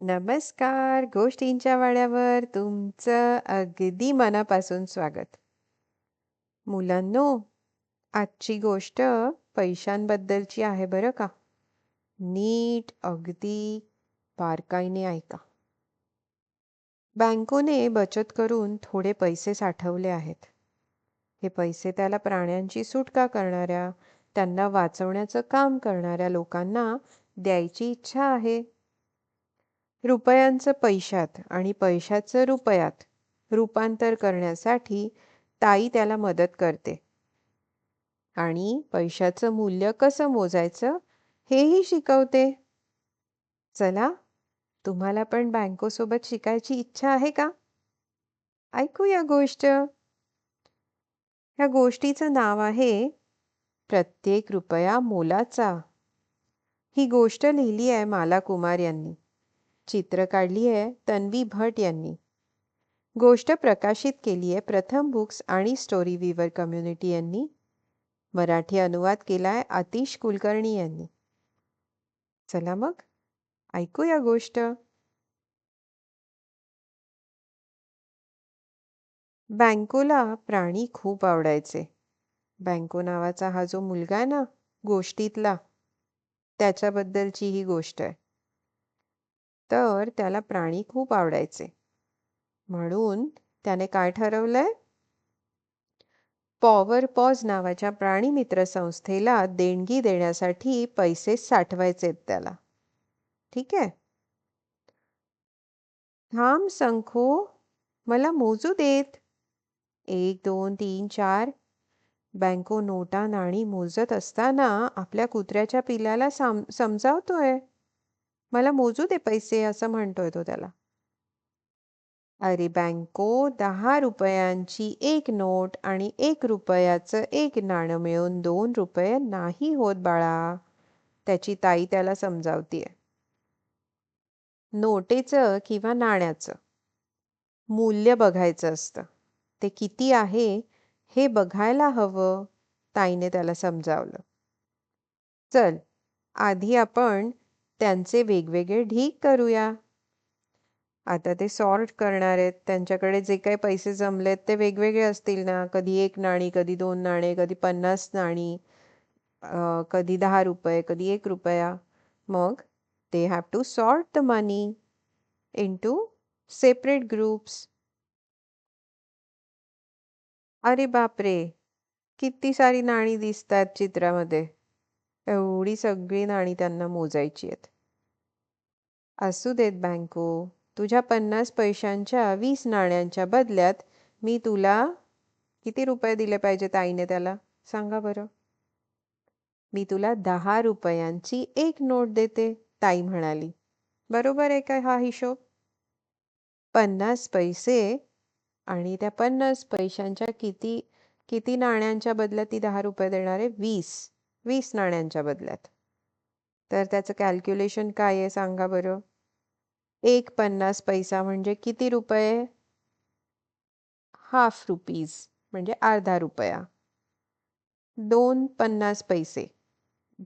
नमस्कार. गोष्टींच्या वाड्यावर तुमचं अगदी मनापासून स्वागत. मुलांनो, आजची गोष्ट पैशांबद्दलची आहे बरं का. नीट अगदी बारकाईने ऐका. बँकोने बचत करून थोडे पैसे साठवले आहेत. हे पैसे त्याला प्राण्यांची सुटका करणाऱ्या, त्यांना वाचवण्याचं काम करणाऱ्या लोकांना द्यायची इच्छा आहे. रुपयांचं पैशात आणि पैशाचं रुपयात रूपांतर करण्यासाठी ताई त्याला मदत करते. आणि पैशाचं मूल्य कसं मोजायचं हेही शिकवते. चला, तुम्हाला पण बँकोसोबत शिकायची इच्छा आहे का? ऐकूया गोष्ट. ह्या गोष्टीचं नाव आहे प्रत्येक रुपया मोलाचा. ही गोष्ट लिहिली आहे माला कुमार यांनी. चित्र काढली आहे तन्वी भट यांनी. गोष्ट प्रकाशित केली आहे प्रथम बुक्स आणि स्टोरी विवर कम्युनिटी यांनी. मराठी अनुवाद केलाय आतिश कुलकर्णी यांनी. चला मग ऐकूया गोष्ट. बँकोला प्राणी खूप आवडायचे. बँको नावाचा हा जो मुलगा आहे ना गोष्टीतला, त्याच्याबद्दलची ही गोष्ट आहे. तर त्याला प्राणी खूप आवडायचे. म्हणून त्याने काय ठरवलंय? पॉवर पॉज नावाच्या प्राणीमित्र संस्थेला देणगी देण्यासाठी पैसे साठवायचेत त्याला. ठीक आहे. थांब संखो, मला मोजू देत. 1 2 3 4. बँको नोटा नाणी मोजत असताना आपल्या कुत्र्याच्या पिल्लाला समजावतोय. मला मोजू दे पैसे, असं म्हणतोय तो त्याला. अरे बँको, 10 रुपयांची एक नोट आणि 1 रुपयाचं एक नाणं मिळून 2 रुपये नाही होत बाळा, त्याची ताई त्याला समजावतीये. नोटेचं किंवा नाण्याचं मूल्य बघायचं असतं. ते किती आहे हे बघायला हवं, ताईने त्याला समजावलं. चल, आधी आपण त्यांचे वेगवेगळे ढीग करूया. आता ते सॉर्ट करणार आहेत. त्यांच्याकडे जे काही पैसे जमलेत ते वेगवेगळे असतील ना. कधी 1 नाणी, कधी 2 नाणे, कधी 50 नाणी, कधी 10 रुपये, कधी 1 रुपया. मग they have to sort the money into separate groups. अरे बापरे, किती सारी नाणी दिसतात चित्रामध्ये. एवढी सगळी नाणी त्यांना मोजायची आहेत. असू देत बँको, तुझ्या 50 पैशांच्या 20 नाण्यांच्या बदल्यात मी तुला किती रुपये दिले पाहिजेत आईने त्याला, सांगा बरं. मी तुला 10 रुपयांची एक नोट देते, ताई म्हणाली. बरोबर आहे का हा हिशोब? 50 पैसे आणि त्या 50 पैशांच्या किती किती नाण्यांच्या बदल्यात ती 10 रुपये देणार आहे? 20 नाण्यांच्या बदल्यात. तर त्याचं कॅल्क्युलेशन काय आहे सांगा बरं. 1 50 पैसा म्हणजे किती रुपये? हाफ रुपीज म्हणजे अर्धा रुपया. 2 50 पैसे,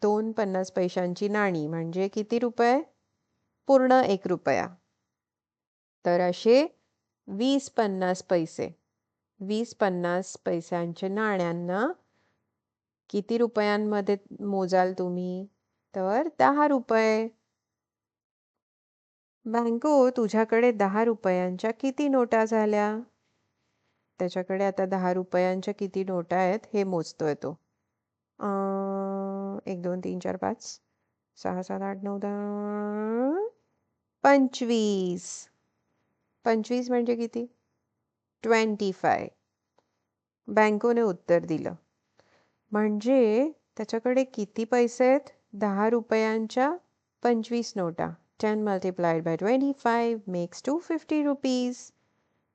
2 50 पैशांची नाणी म्हणजे किती रुपये? पूर्ण 1 रुपया. तर असे 20 50 पैसे. 20 50 पैशांच्या नाण्यांना किती रुपयांमध्ये मोजाल तुम्ही? तर 10 रुपये. बँको, तुझ्याकडे 10 रुपयांच्या किती नोटा झाल्या? त्याच्याकडे आता 10 रुपयांच्या किती नोटा आहेत हे मोजतोय तो. 1 2 3 4 5 6 7 8 9 10 25. 25 म्हणजे किती? 25. बँकोने उत्तर दिलं. म्हणजे त्याच्याकडे किती पैसे आहेत? 10 रुपयांच्या 25 नोटा. 10 multiplied by 25 makes 250 rupees.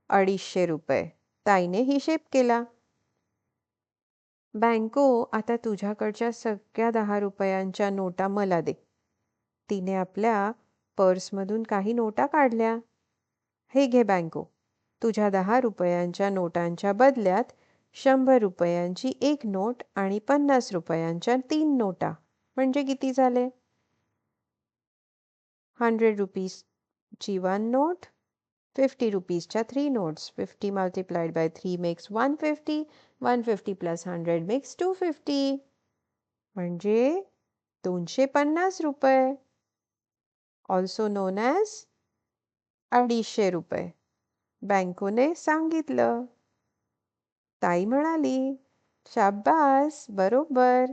250 रुपये. ताईने हिशेब केला. बँको, आता तुझ्याकडच्या सगळ्या 10 रुपयांच्या नोटा मला दे. तिने आपल्या पर्समधून काही नोटा काढल्या. हे घे बँको, तुझ्या 10 रुपयांच्या नोटांच्या बदल्यात 100 रुपयांची एक नोट आणि 50 रुपयांच्या 3 नोटा म्हणजे किती झाले? 100 रुपीज ची 1 note, 50 रुपीजच्या 3 notes. 50 multiplied by 3 makes 150. 150 plus 100 makes 250. म्हणजे 250 रुपये. ऑल्सो नोन ॲज 250 रुपये. बँकोने सांगितलं. ताई म्हणाली, शाब्बास, बरोबर.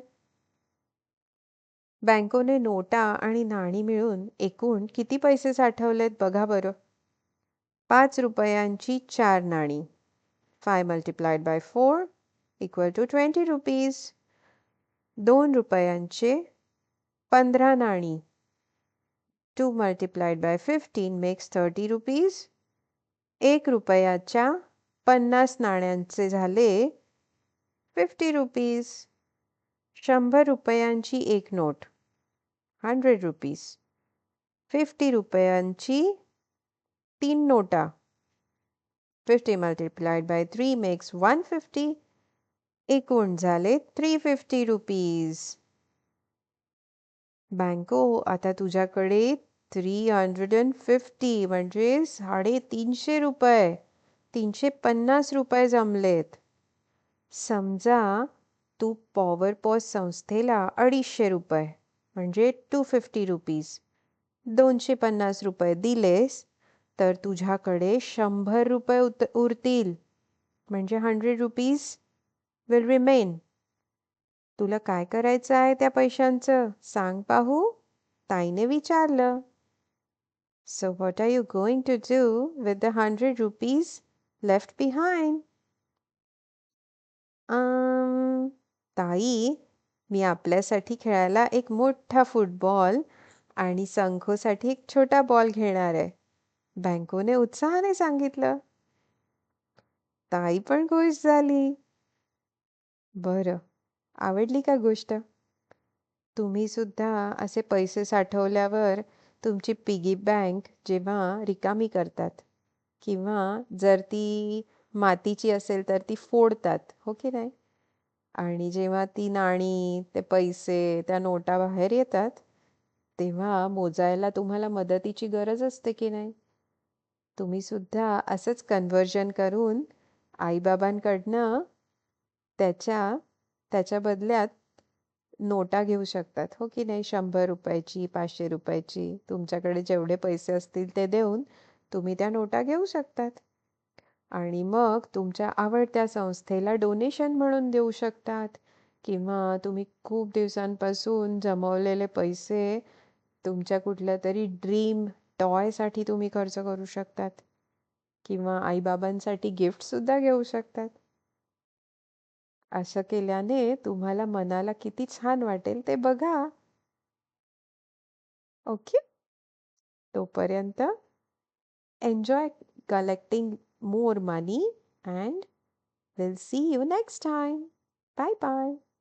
बँकोने नोटा आणि नाणी मिळून एकूण किती पैसे साठवलेत बघा बरं. 5 रुपयांची 4 नाणी. 5 multiplied by 4 equal to 20 rupees. 2 रुपयांचे 15 नाणी. 2 multiplied by 15 makes 30 rupees. 1 रुपयाच्या 50 नाण्यांचे झाले 50 rupees. 100 रुपयांची एक नोट 100 rupees. 50 रुपयांची 3 नोटा. 50 multiplied by 3 makes 150. एकूण झाले 350 rupees. बँको आता तुझ्याकडे 350 म्हणजे 350 रुपये, 350 रुपये जमलेत. समजा तू पॉवर पॉज संस्थेला 250 रुपये म्हणजे 250 रुपीज 250 रुपये दिलेस तर तुझ्याकडे 100 रुपये उरतील. म्हणजे 100 रुपीज विल रिमेन. तुला काय करायचं आहे त्या पैशांचं सांग पाहू. ताईने विचारलं. So what are you going to do with the 100 rupees left behind? ताई, मी आपल्यासाठी खेळायला एक मोठा फुटबॉल आणि संखोसाठी एक छोटा बॉल घेणार आहे. बँकोने उत्साहाने सांगितलं. ताई पण खुश झाली. बरं, आवडली का गोष्ट? तुम्ही सुद्धा असे पैसे साठवल्यावर तुमची पिगी बँक जेव्हा रिकामी करतात किंवा जर ती मातीची असेल तर ती फोडतात, हो की नाही? आणि जेव्हा ती नाणी, ते पैसे, त्या नोटा बाहेर येतात, तेव्हा मोजायला तुम्हाला मदतीची गरज असते की नाही? तुम्ही सुद्धा असंच कन्व्हर्जन करून आईबाबांकडनं त्याच्या बदल्यात नोटा घेऊ शकतात, हो की नाही? 100 रुपयाची, 500 रुपयाची, तुमच्याकडे जेवढे पैसे असतील ते देऊन तुम्ही त्या नोटा घेऊ शकतात. आणि मग तुमच्या आवडत्या संस्थेला डोनेशन म्हणून देऊ शकतात किंवा तुम्ही खूप दिवसांपासून जमवलेले पैसे तुमच्या कुठल्या तरी ड्रीम टॉयसाठी तुम्ही खर्च करू शकतात किंवा आईबाबांसाठी गिफ्टसुद्धा घेऊ शकतात. असं केल्याने तुम्हाला मनाला किती छान वाटेल ते बघा. ओके? तोपर्यंत enjoy collecting more money and we'll see you next time. Bye bye.